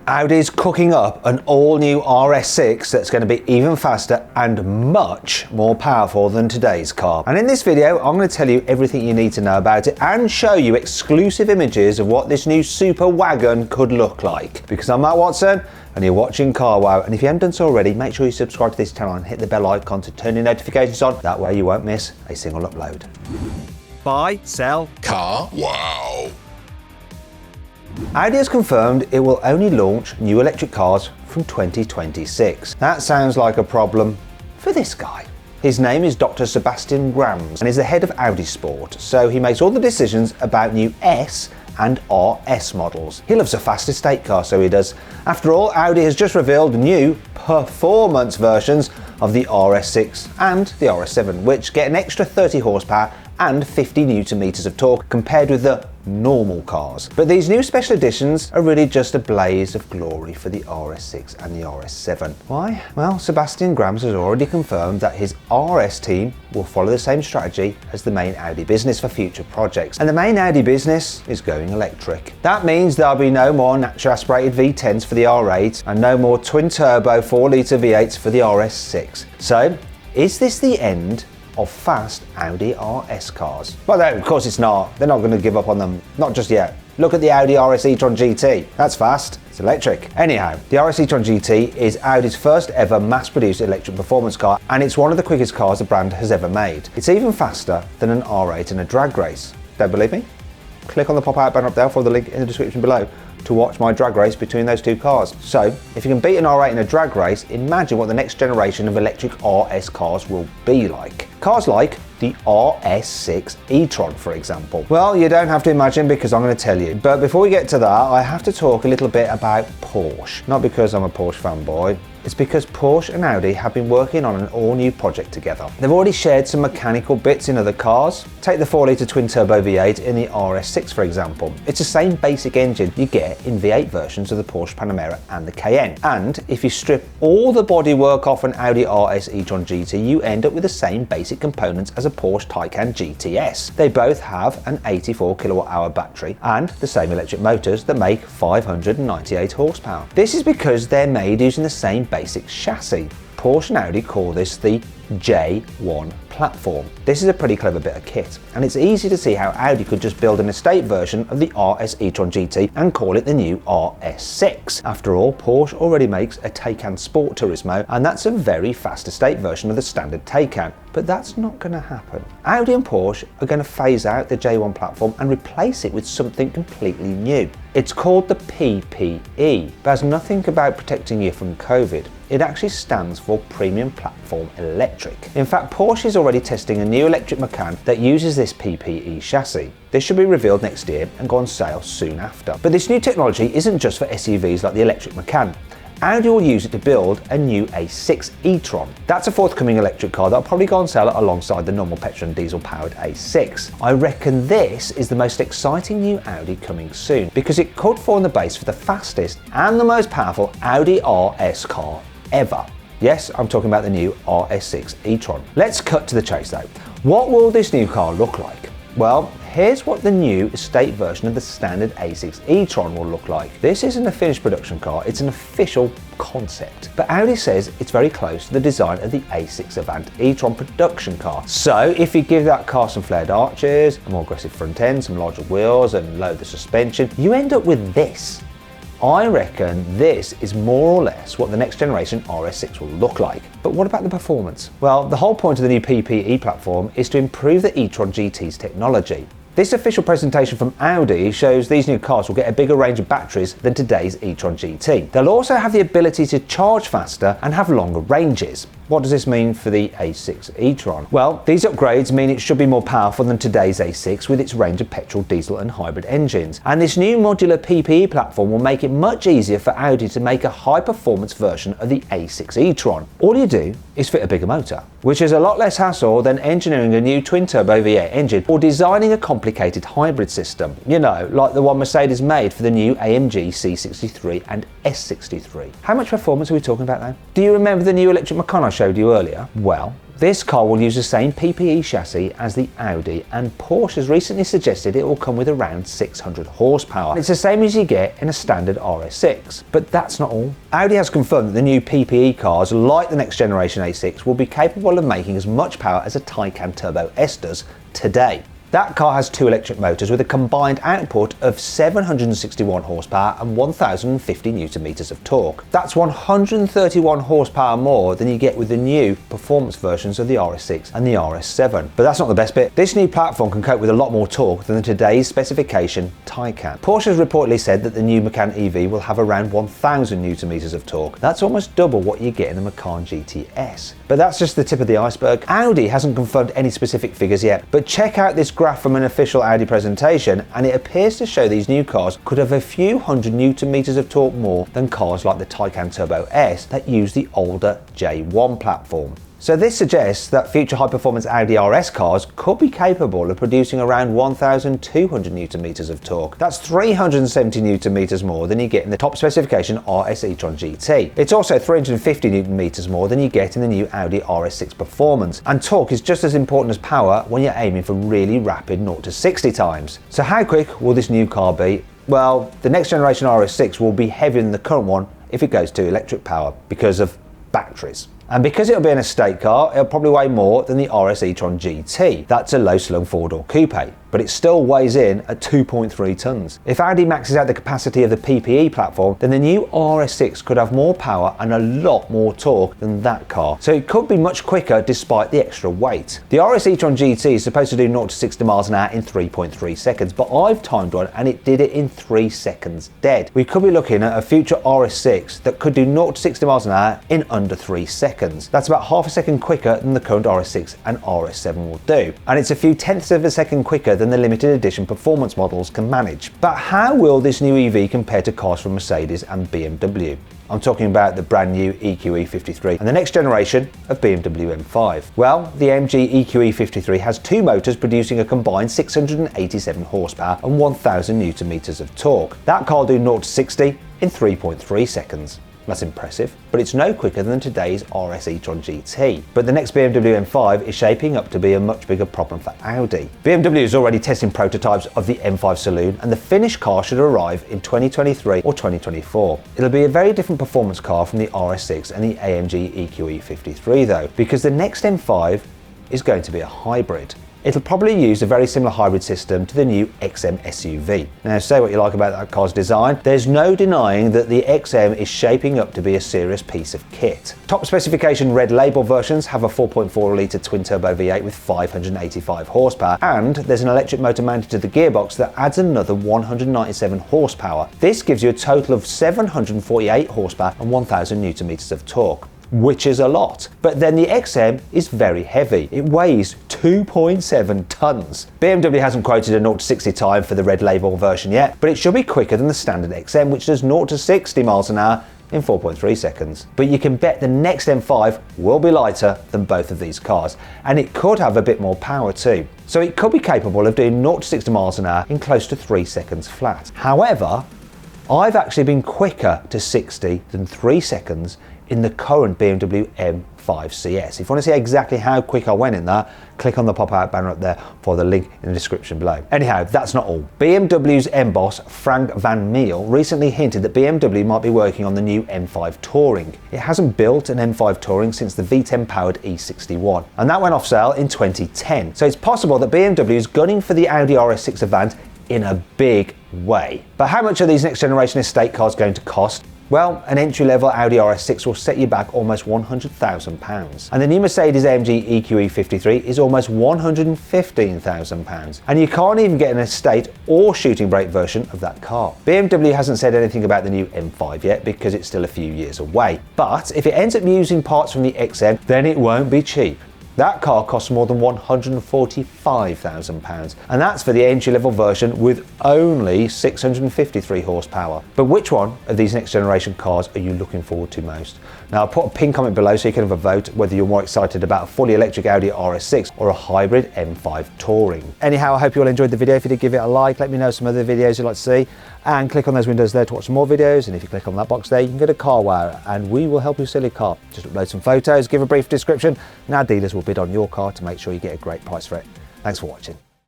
Audi's cooking up an all-new RS6 that's going to be even faster and much more powerful than today's car. And in this video, I'm going to tell you everything you need to know about it and show you exclusive images of what this new super wagon could look like. Because I'm Matt Watson and you're watching Carwow, and if you haven't done so already, make sure you subscribe to this channel and hit the bell icon to turn your notifications on. That way you won't miss a single upload. Buy, sell, Carwow. Audi has confirmed it will only launch new electric cars from 2026. That sounds like a problem for this guy. His name is Dr. Sebastian Grams and is the head of Audi Sport, so he makes all the decisions about new S and RS models. He loves a fast estate car, so he does. After all, Audi has just revealed new performance versions of the RS6 and the RS7, which get an extra 30 horsepower and 50 Newton meters of torque compared with the normal cars. But these new special editions are really just a blaze of glory for the RS6 and the RS7. Why? Well, Sebastian Grams has already confirmed that his RS team will follow the same strategy as the main Audi business for future projects. And the main Audi business is going electric. That means there'll be no more naturally aspirated V10s for the R8 and no more twin-turbo 4-litre V8s for the RS6. So, is this the end of fast Audi RS cars? Well, no, of course it's not. They're not going to give up on them. Not just yet. Look at the Audi RS e-tron GT. That's fast. It's electric. Anyhow, the RS e-tron GT is Audi's first ever mass-produced electric performance car, and it's one of the quickest cars the brand has ever made. It's even faster than an R8 in a drag race. Don't believe me? Click on the pop-out banner up there for the link in the description below to watch my drag race between those two cars. So, if you can beat an R8 in a drag race, imagine what the next generation of electric RS cars will be like. Cars like the RS6 e-tron, for example. Well, you don't have to imagine because I'm going to tell you. But before we get to that, I have to talk a little bit about Porsche. Not because I'm a Porsche fanboy. It's because Porsche and Audi have been working on an all-new project together. They've already shared some mechanical bits in other cars. Take the 4-litre twin-turbo V8 in the RS6, for example. It's the same basic engine you get in V8 versions of the Porsche Panamera and the Cayenne. And if you strip all the bodywork off an Audi RS e-tron GT, you end up with the same basic components as a Porsche Taycan GTS. They both have an 84 kilowatt-hour battery and the same electric motors that make 598 horsepower. This is because they're made using the same basic chassis. Porsche and Audi call this the J1 platform. This is a pretty clever bit of kit, and it's easy to see how Audi could just build an estate version of the RS e-tron GT and call it the new RS6. After all, Porsche already makes a Taycan Sport Turismo, and that's a very fast estate version of the standard Taycan. But that's not going to happen. Audi and Porsche are going to phase out the J1 platform and replace it with something completely new. It's called the PPE, but has nothing about protecting you from COVID. It actually stands for Premium Platform Electric. In fact, Porsche is already testing a new electric Macan that uses this PPE chassis. This should be revealed next year and go on sale soon after. But this new technology isn't just for SUVs like the electric Macan. Audi will use it to build a new A6 e-tron. That's a forthcoming electric car that'll probably go on sale alongside the normal petrol and diesel powered A6. I reckon this is the most exciting new Audi coming soon because it could form the base for the fastest and the most powerful Audi RS car ever. Yes, I'm talking about the new RS6 e-tron. Let's cut to the chase though. What will this new car look like? Well, here's what the new estate version of the standard A6 e-tron will look like. This isn't a finished production car, it's an official concept. But Audi says it's very close to the design of the A6 Avant e-tron production car. So if you give that car some flared arches, a more aggressive front end, some larger wheels and lower the suspension, you end up with this. I reckon this is more or less what the next generation RS6 will look like. But what about the performance? Well, the whole point of the new PPE platform is to improve the e-tron GT's technology. This official presentation from Audi shows these new cars will get a bigger range of batteries than today's e-tron GT. They'll also have the ability to charge faster and have longer ranges. What does this mean for the A6 e-tron? Well, these upgrades mean it should be more powerful than today's A6 with its range of petrol, diesel and hybrid engines. And this new modular PPE platform will make it much easier for Audi to make a high-performance version of the A6 e-tron. All you do is fit a bigger motor, which is a lot less hassle than engineering a new twin-turbo V8 engine or designing a complicated hybrid system. You know, like the one Mercedes made for the new AMG C63 and S63. How much performance are we talking about now? Do you remember the new electric Macan I showed you earlier? Well, This car will use the same PPE chassis as the Audi, and Porsche has recently suggested it will come with around 600 horsepower. It's the same as you get in a standard RS6. But that's not all. Audi has confirmed that the new PPE cars, like the next generation A6, will be capable of making as much power as a Taycan Turbo S does today. That car has 2 electric motors with a combined output of 761 horsepower and 1050 newton meters of torque. That's 131 horsepower more than you get with the new performance versions of the RS6 and the RS7. But that's not the best bit. This new platform can cope with a lot more torque than today's specification Taycan. Porsche has reportedly said that the new Macan EV will have around 1000 newton meters of torque. That's almost double what you get in the Macan GTS. But that's just the tip of the iceberg. Audi hasn't confirmed any specific figures yet, but check out this graph from an official Audi presentation, and it appears to show these new cars could have a few hundred newton meters of torque more than cars like the Taycan Turbo S that use the older J1 platform. So this suggests that future high-performance Audi RS cars could be capable of producing around 1,200 newton meters of torque. That's 370 newton meters more than you get in the top specification RS e-tron GT. It's also 350 newton meters more than you get in the new Audi RS6 Performance. And torque is just as important as power when you're aiming for really rapid 0 to 60 times. So how quick will this new car be? Well, the next generation RS6 will be heavier than the current one if it goes to electric power because of batteries. And because it'll be an estate car, it'll probably weigh more than the RS e-tron GT. That's a low-slung 4-door coupe, but it still weighs in at 2.3 tons. If Audi maxes out the capacity of the PPE platform, then the new RS6 could have more power and a lot more torque than that car. So it could be much quicker despite the extra weight. The RS e-tron GT is supposed to do 0 to 60 miles an hour in 3.3 seconds, but I've timed one and it did it in 3 seconds dead. We could be looking at a future RS6 that could do 0 to 60 miles an hour in under 3 seconds. That's about half a second quicker than the current RS6 and RS7 will do. And it's a few tenths of a second quicker than the limited edition performance models can manage. But how will this new EV compare to cars from Mercedes and BMW? I'm talking about the brand new EQE53 and the next generation of BMW M5. Well, the MG EQE53 has 2 motors producing a combined 687 horsepower and 1000 newton meters of torque. That car will do 0 to 60 in 3.3 seconds. That's impressive, but it's no quicker than today's RS e-tron GT. But the next BMW M5 is shaping up to be a much bigger problem for Audi. BMW is already testing prototypes of the M5 Saloon, and the finished car should arrive in 2023 or 2024. It'll be a very different performance car from the RS6 and the AMG EQE53 though, because the next M5 is going to be a hybrid. It'll probably use a very similar hybrid system to the new XM SUV. Now, say what you like about that car's design, there's no denying that the XM is shaping up to be a serious piece of kit. Top specification red label versions have a 4.4 litre twin-turbo V8 with 585 horsepower, and there's an electric motor mounted to the gearbox that adds another 197 horsepower. This gives you a total of 748 horsepower and 1000 newton meters of torque, which is a lot. But then the XM is very heavy. It weighs 2.7 tons. BMW hasn't quoted a 0 to 60 time for the red label version yet, but it should be quicker than the standard XM, which does 0 to 60 miles an hour in 4.3 seconds. But you can bet the next M5 will be lighter than both of these cars, and it could have a bit more power too. So it could be capable of doing 0 to 60 miles an hour in close to 3 seconds flat. However, I've actually been quicker to 60 than 3 seconds in the current BMW M5 CS. If you want to see exactly how quick I went in that, click on the pop-out banner up there for the link in the description below. Anyhow, that's not all. BMW's M-boss, Frank van Meel, recently hinted that BMW might be working on the new M5 Touring. It hasn't built an M5 Touring since the V10-powered E61, and that went off sale in 2010. So it's possible that BMW is gunning for the Audi RS6 Avant in a big way. But how much are these next generation estate cars going to cost? Well, an entry-level Audi RS6 will set you back almost £100,000. And the new Mercedes-AMG EQE53 is almost £115,000. And you can't even get an estate or shooting brake version of that car. BMW hasn't said anything about the new M5 yet because it's still a few years away. But if it ends up using parts from the XM, then it won't be cheap. That car costs more than £145,000, and that's for the entry-level version with only 653 horsepower. But which one of these next generation cars are you looking forward to most? Now, I'll put a pinned comment below so you can have a vote whether you're more excited about a fully electric Audi RS6 or a hybrid M5 Touring. Anyhow, I hope you all enjoyed the video. If you did, give it a like, let me know some other videos you'd like to see, and click on those windows there to watch some more videos. And if you click on that box there, you can go to CarWow and we will help you sell your car. Just upload some photos, give a brief description, and our dealers will bid on your car to make sure you get a great price for it. Thanks for watching.